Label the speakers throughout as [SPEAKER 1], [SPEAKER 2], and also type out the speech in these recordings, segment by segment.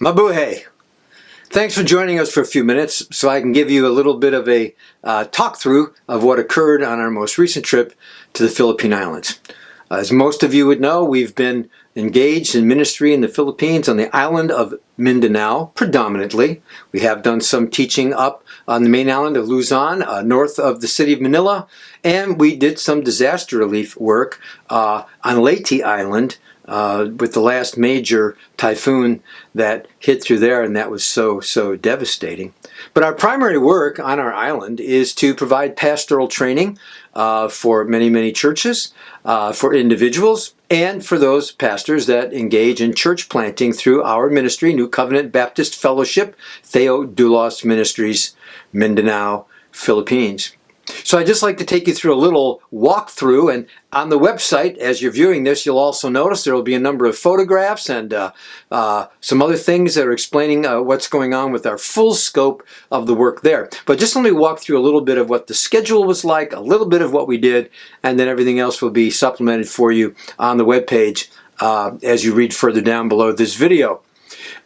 [SPEAKER 1] Mabuhay! Thanks for joining us for a few minutes so I can give you a little bit of a talk through of what occurred on our most recent trip to the Philippine Islands. As most of you would know, we've been engaged in ministry in the Philippines on the island of Mindanao predominantly. We have done some teaching up on the main island of Luzon, north of the city of Manila, and we did some disaster relief work on Leyte Island with the last major typhoon that hit through there, and that was so devastating. But our primary work on our island is to provide pastoral training for many churches, for individuals, and for those pastors that engage in church planting through our ministry, New Covenant Baptist Fellowship, Theodulos Ministries, Mindanao, Philippines. So I'd just like to take you through a little walkthrough, and on the website, as you're viewing this, you'll also notice there will be a number of photographs and some other things that are explaining what's going on with our full scope of the work there. But just let me walk through a little bit of what the schedule was like, a little bit of what we did, and then everything else will be supplemented for you on the webpage as you read further down below this video.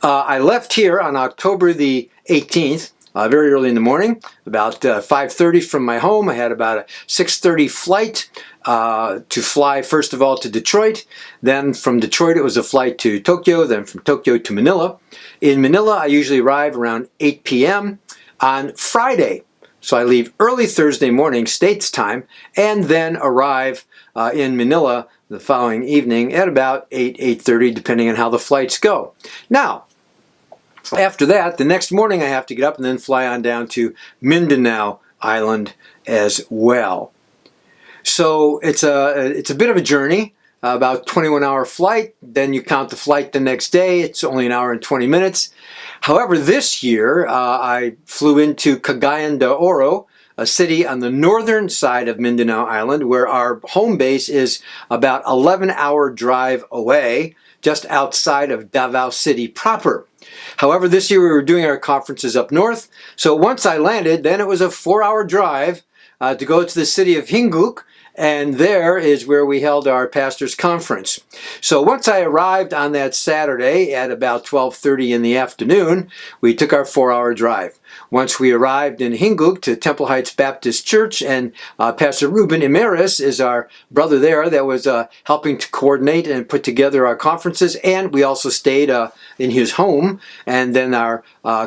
[SPEAKER 1] I left here on October the 18th. Very early in the morning, about 5:30 from my home. I had about a 6:30 flight to fly first of all to Detroit. Then from Detroit it was a flight to Tokyo, then from Tokyo to Manila. In Manila I usually arrive around 8 p.m. on Friday. So I leave early Thursday morning, States time, and then arrive in Manila the following evening at about 8:30 depending on how the flights go. Now, after that, the next morning I have to get up and then fly on down to Mindanao Island as well. So it's a bit of a journey, about 21-hour flight. Then you count the flight the next day. It's only an hour and 20 minutes. However, this year I flew into Cagayan de Oro, a city on the northern side of Mindanao Island, where our home base is about 11-hour drive away, just outside of Davao City proper. However, this year we were doing our conferences up north, so once I landed, then it was a 4-hour drive to go to the city of Hinguk, and there is where we held our pastors' conference. So once I arrived on that Saturday at about 12:30 in the afternoon, we took our 4-hour drive. Once we arrived in Hinguk to Temple Heights Baptist Church, and Pastor Ruben Imeres is our brother there that was helping to coordinate and put together our conferences, and we also stayed in his home, and then our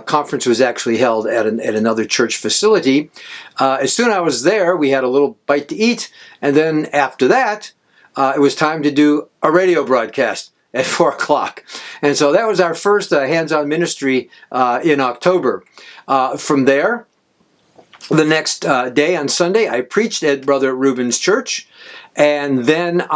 [SPEAKER 1] conference was actually held at another church facility. As soon as I was there, we had a little bite to eat, and then after that, it was time to do a radio broadcast at 4 o'clock. And so that was our first hands-on ministry in October. From there, the next day on Sunday, I preached at Brother Ruben's church, and then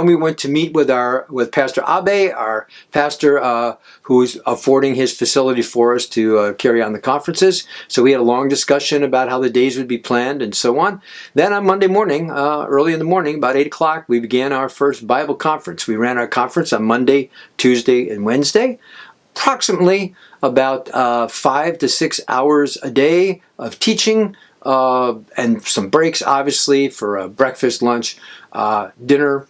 [SPEAKER 1] we went to meet with Pastor Abe, our pastor, who's affording his facility for us to carry on the conferences. So we had a long discussion about how the days would be planned and so on. Then on Monday morning, early in the morning, about 8 o'clock, we began our first Bible conference. We ran our conference on Monday, Tuesday, and Wednesday. Approximately about 5 to 6 hours a day of teaching, and some breaks, obviously, for breakfast, lunch, dinner.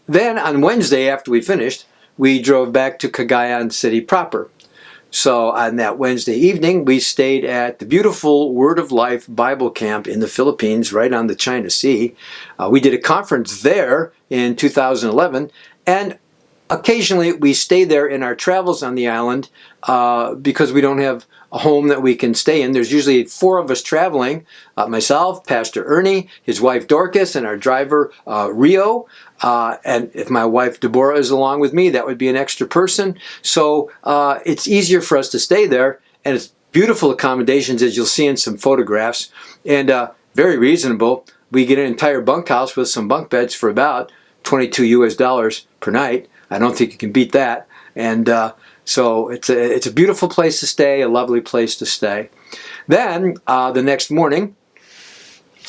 [SPEAKER 1] Then on Wednesday, after we finished, we drove back to Cagayan City proper. So on that Wednesday evening, we stayed at the beautiful Word of Life Bible Camp in the Philippines, right on the China Sea. We did a conference there in 2011, and occasionally we stay there in our travels on the island because we don't have a home that we can stay in. There's usually 4 of us traveling, myself, Pastor Ernie, his wife Dorcas, and our driver Rio. And if my wife Deborah is along with me, that would be an extra person. So it's easier for us to stay there, and it's beautiful accommodations, as you'll see in some photographs, and very reasonable. We get an entire bunkhouse with some bunk beds for about $22 US per night. I don't think you can beat that. And so it's a beautiful place to stay, a lovely place to stay. Then the next morning,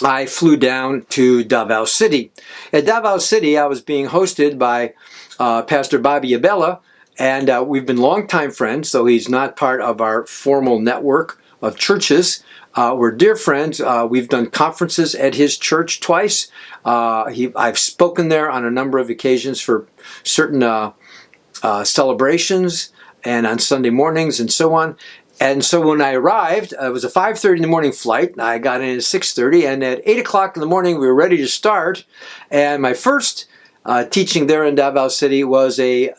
[SPEAKER 1] I flew down to Davao City. At Davao City, I was being hosted by Pastor Bobby Abella, and we've been longtime friends, so he's not part of our formal network of churches. We're dear friends. We've done conferences at his church twice. I've spoken there on a number of occasions for certain celebrations. and on Sunday mornings and so on. And so when I arrived, it was a 5:30 in the morning flight. I got in at 6:30, and at 8 o'clock in the morning, we were ready to start. And my first teaching there in Davao City was a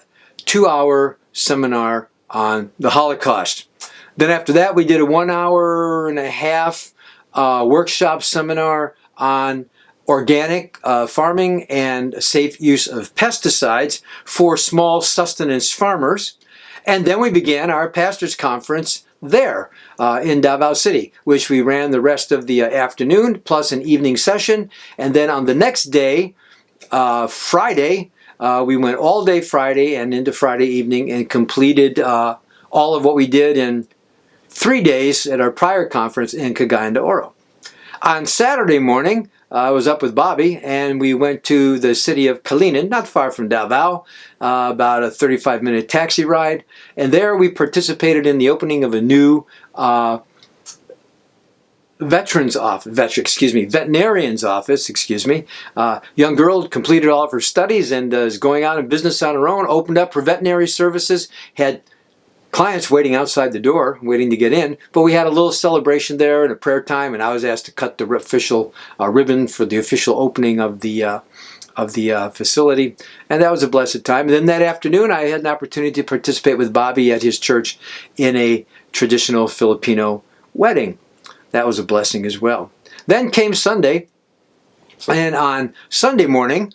[SPEAKER 1] 2-hour seminar on the Holocaust. Then after that, we did a 1.5 hour workshop seminar on organic farming and safe use of pesticides for small sustenance farmers. And then we began our pastors' conference there in Davao City, which we ran the rest of the afternoon plus an evening session. And then on the next day, Friday, we went all day Friday and into Friday evening and completed all of what we did in 3 days at our prior conference in Cagayan de Oro. On Saturday morning, I was up with Bobby, and we went to the city of Callinan, not far from Davao, about a 35-minute taxi ride. And there we participated in the opening of a new veterinarian's office. Young girl completed all of her studies and is going out in business on her own, opened up her veterinary services, had clients waiting outside the door, waiting to get in. But we had a little celebration there and a prayer time, and I was asked to cut the official ribbon for the official opening of the facility, and that was a blessed time. And then that afternoon, I had an opportunity to participate with Bobby at his church in a traditional Filipino wedding. That was a blessing as well. Then came Sunday, and on Sunday morning,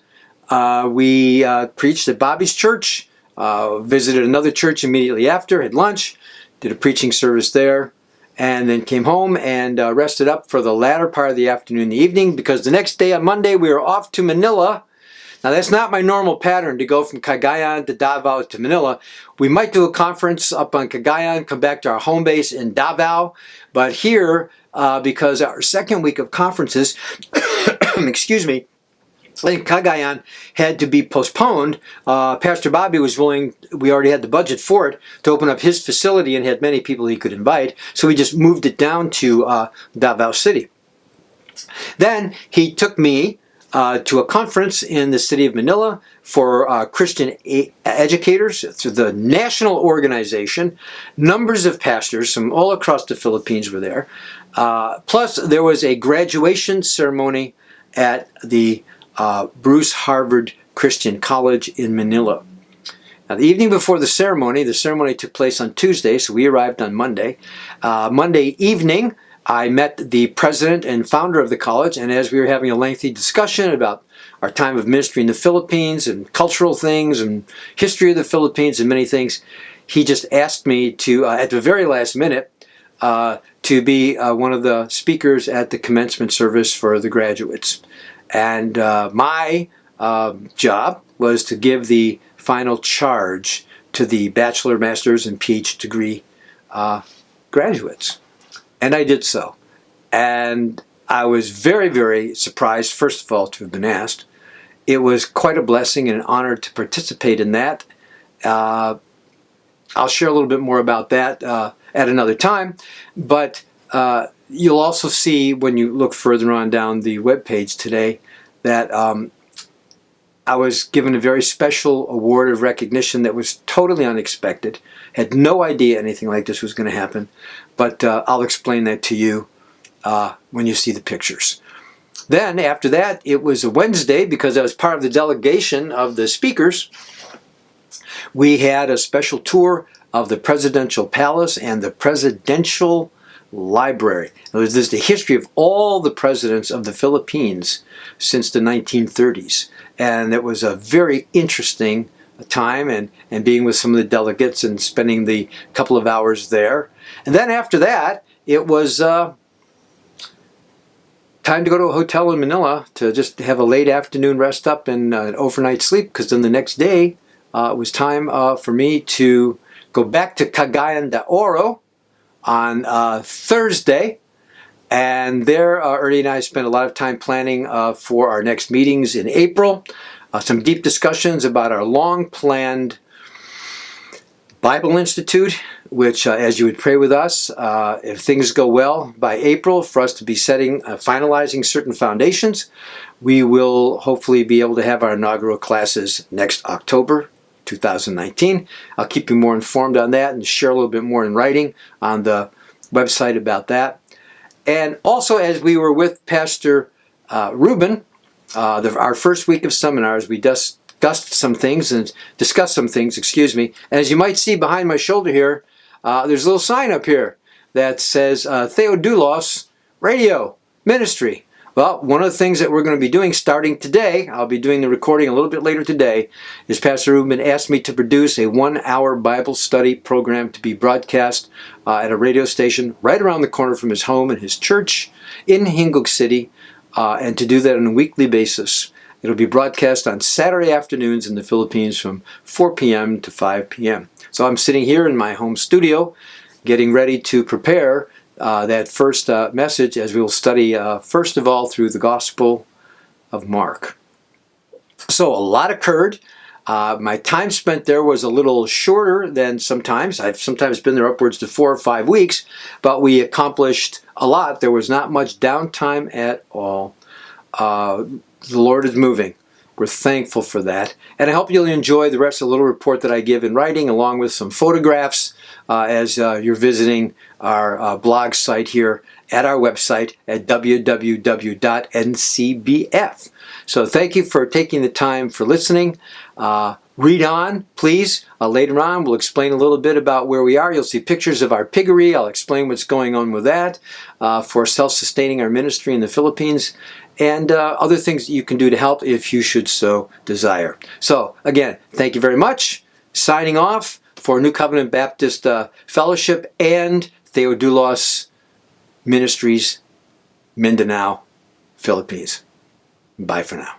[SPEAKER 1] we preached at Bobby's church. Visited another church immediately after, had lunch, did a preaching service there, and then came home and rested up for the latter part of the afternoon and the evening, because the next day on Monday we were off to Manila. Now that's not my normal pattern to go from Cagayan to Davao to Manila. We might do a conference up on Cagayan, come back to our home base in Davao, but here, because our second week of conferences, in Cagayan had to be postponed. Pastor Bobby was willing, we already had the budget for it, to open up his facility and had many people he could invite. So we just moved it down to Davao City. Then he took me to a conference in the city of Manila for Christian educators through the national organization. Numbers of pastors from all across the Philippines were there. Plus there was a graduation ceremony at the Bruce Harvard Christian College in Manila. Now, the evening before the ceremony took place on Tuesday, so we arrived on Monday. Monday evening, I met the president and founder of the college, and as we were having a lengthy discussion about our time of ministry in the Philippines and cultural things and history of the Philippines and many things, he just asked me to, at the very last minute, to be one of the speakers at the commencement service for the graduates. And my job was to give the final charge to the bachelor, master's, and PhD degree graduates. And I did so. And I was very, very surprised, first of all, to have been asked. It was quite a blessing and an honor to participate in that. I'll share a little bit more about that at another time. But you'll also see when you look further on down the webpage today that I was given a very special award of recognition that was totally unexpected. Had no idea anything like this was going to happen, but I'll explain that to you when you see the pictures. Then after that, it was a Wednesday, because I was part of the delegation of the speakers. We had a special tour of the Presidential Palace and the Presidential Library. This is the history of all the presidents of the Philippines since the 1930s. And it was a very interesting time, and being with some of the delegates and spending the couple of hours there. And then after that, it was time to go to a hotel in Manila to just have a late afternoon rest up and an overnight sleep, because then the next day it was time for me to go back to Cagayan de Oro on Thursday. And there, Ernie and I spent a lot of time planning for our next meetings in April. Some deep discussions about our long-planned Bible Institute, which, as you would pray with us, if things go well by April, for us to be finalizing certain foundations. We will hopefully be able to have our inaugural classes next October, 2019. I'll keep you more informed on that and share a little bit more in writing on the website about that. And also, as we were with Pastor Ruben, our first week of seminars, we discussed some things, and as you might see behind my shoulder here, there's a little sign up here that says Theodulos Radio Ministry. Well, one of the things that we're going to be doing starting today, I'll be doing the recording a little bit later today, is Pastor Ruben asked me to produce a 1-hour Bible study program to be broadcast at a radio station right around the corner from his home and his church in Hingham City, and to do that on a weekly basis. It'll be broadcast on Saturday afternoons in the Philippines from 4 p.m. to 5 p.m. So I'm sitting here in my home studio getting ready to prepare that first message, as we will study first of all through the Gospel of Mark. So a lot occurred. My time spent there was a little shorter than sometimes. I've sometimes been there upwards to 4 or 5 weeks, but we accomplished a lot. There was not much downtime at all. The Lord is moving. We're thankful for that. And I hope you'll enjoy the rest of the little report that I give in writing, along with some photographs as you're visiting our blog site here at our website at www.ncbf. So thank you for taking the time for listening. Read on, please. Later on, we'll explain a little bit about where we are. You'll see pictures of our piggery. I'll explain what's going on with that for self-sustaining our ministry in the Philippines, and other things that you can do to help if you should so desire. So, again, thank you very much. Signing off for New Covenant Baptist Fellowship and Theodulos Ministries, Mindanao, Philippines. Bye for now.